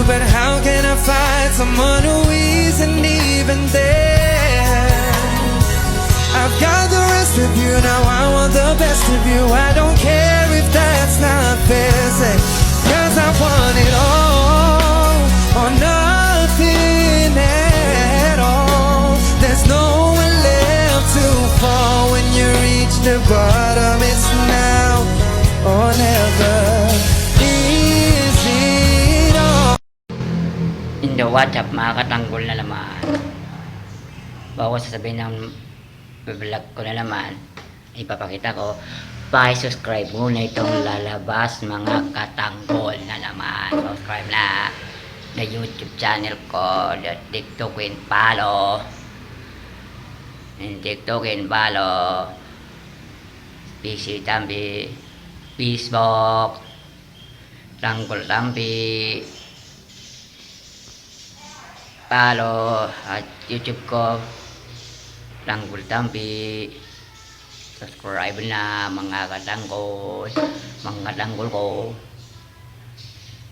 you, but how can I find someone who isn't even there? I've got the rest of you, now I want the best of you. I don't care if that's not fair, say, 'cause I want it all or nothing at all. There's nowhere left to fall when you reach the bottom. It's now or never. Is it all? In the WhatsApp, mga katanggol na naman. Bago sasabihin ng vlog ko na naman, ipapakita ko, pa-subscribe muna itong lalabas, mga katanggol na naman. Subscribe na YouTube channel ko, the TikTok and follow. And TikTok and follow. PC Tambi, Facebook, Tanggol Tambi, follow at YouTube ko, Tanggol Tambi. Subscribe na mga katanggol ko.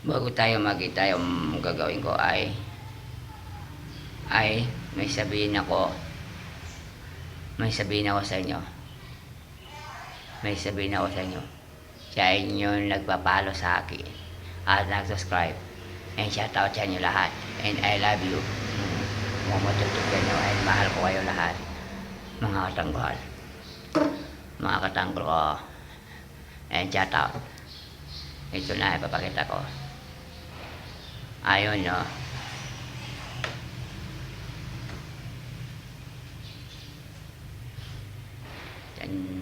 Bago tayo magkita, yung gagawin ko ay may sabihin ako sa inyo. Sa inyo nagpapalo sa akin at nag-subscribe, and shoutout sa inyo lahat, and I love you. Mamatutugan nyo, and mahal ko kayo lahat, mga katanggol ko, and shoutout. Ito na ipapakita ko. Ayun, no.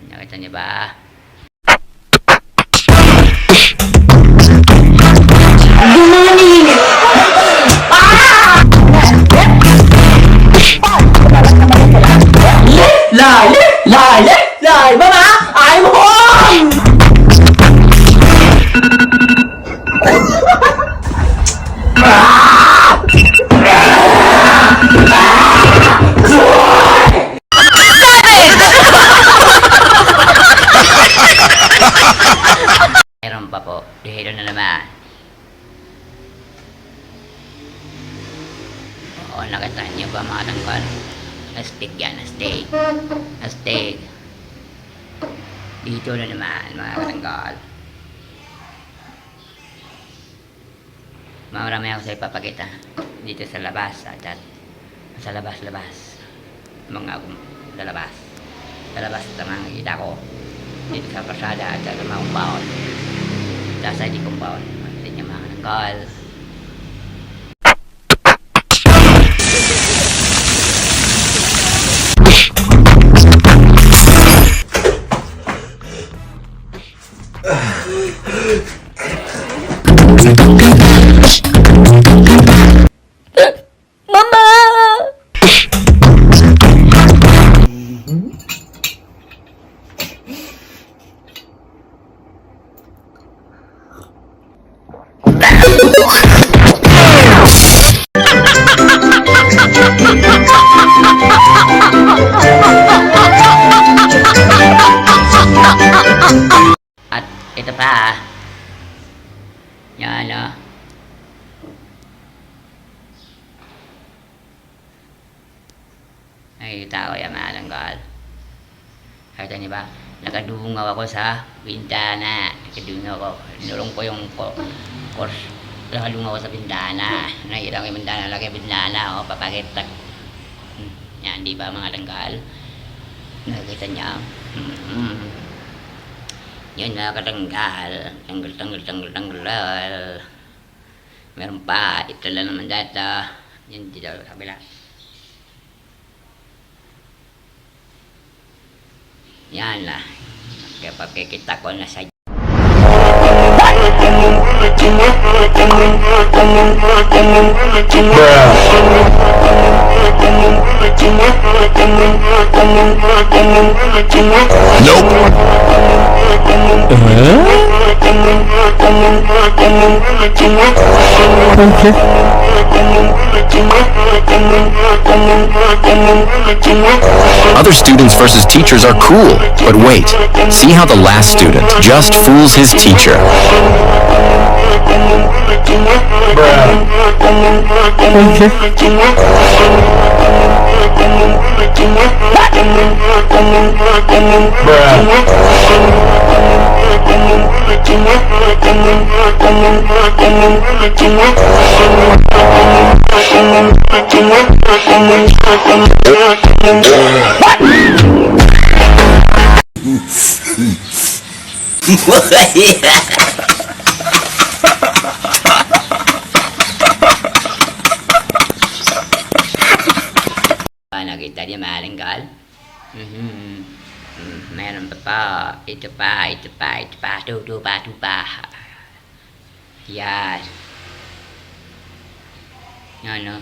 Nakita niyo ba? Lại Mama, I'm home. Meron pa po, dihilo na naman. Oo, nakita niyo ba mga tangkal? Astig yan, astig. Dito na naman mga tangkal. Marami ako sa ipapakita dito sa labas at sa labas mga lalabas sa mga kita ko dito sa pasada at sa mga compound, sa di compound. Makita niyo mga tangkal. At ito pa, yan o. Nakikita ko yung mga tangkal. Nakita niyo ba? Nakadungaw ako sa bintana. Nulong ko yung course. Nakadungaw ako sa bintana. Nakikita ko yung bintana. Laki bintana. O, papakita. Yan, di ba mga tangkal? Nakikita niyo. Yun na katanggal. Tanggal. Meron pa. Ito lang naman data. Yan dito sa kabila. Yan lah. Kapag kita ko na sa Other students versus teachers are cool, but wait, see how the last student just fools his teacher. Bruh. Nakita niya malinggal? Meron pa pa. Ito pa. Ito pa. Yan. Yan, no?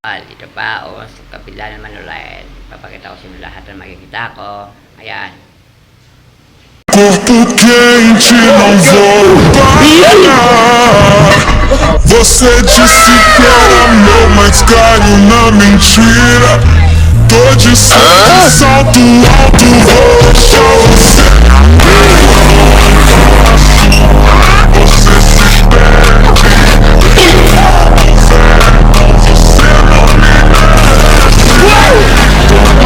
Ito pa, o sa kabila naman ulit. Papakita ko sa inyo lahat na makikita ko. Ayan. Corpo quente, não vou parar. Você disse que era meu, mas caiu na mentira. Tô de salto alto, vou deixar você. Você se perde. Você não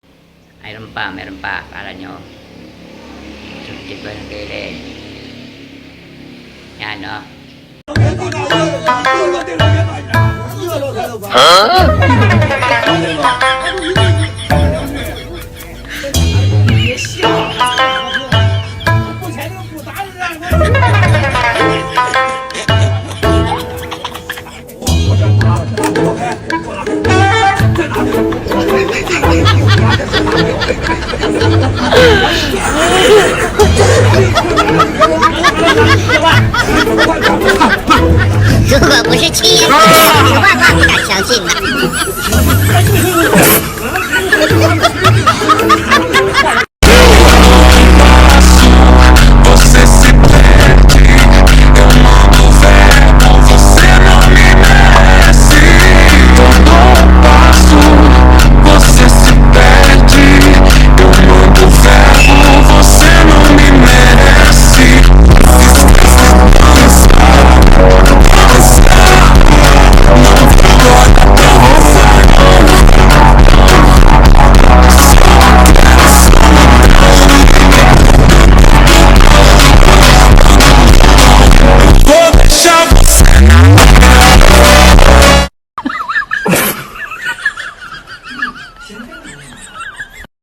me meron pa. Para nyo. Sukit ba ng gilid? Yan, no?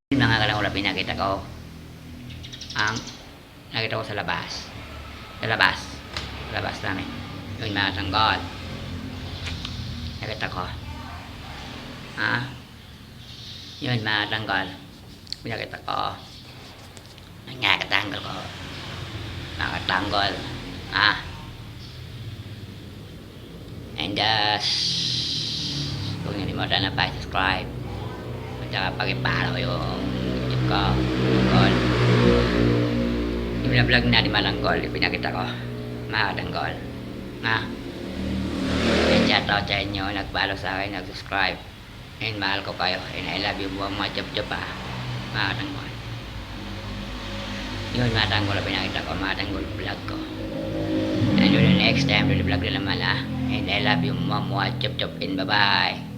Mga kalangula pinakita ko ang nakita ko sa labas namin yung mga sanggol nakita ko yun mga sanggol pinakita ko nakakatanggol ko and huwag nyo mo sana pa-subscribe. At saka pag-follow yung YouTube ko. Tanggol. Yung vlog na ni Matanggol, pinakita ko. Mga Tanggol. Ha? And shoutout sa inyo, nag-follow sa akin, nag-subscribe. And mahal ko kayo. And I love you buong mga job pa. Mga Tanggol. Yun, mga Tanggol na pinakita ko. Mga Tanggol vlog ko. And yun, next time, vlog na naman ha. And I love you mga job. And bye-bye.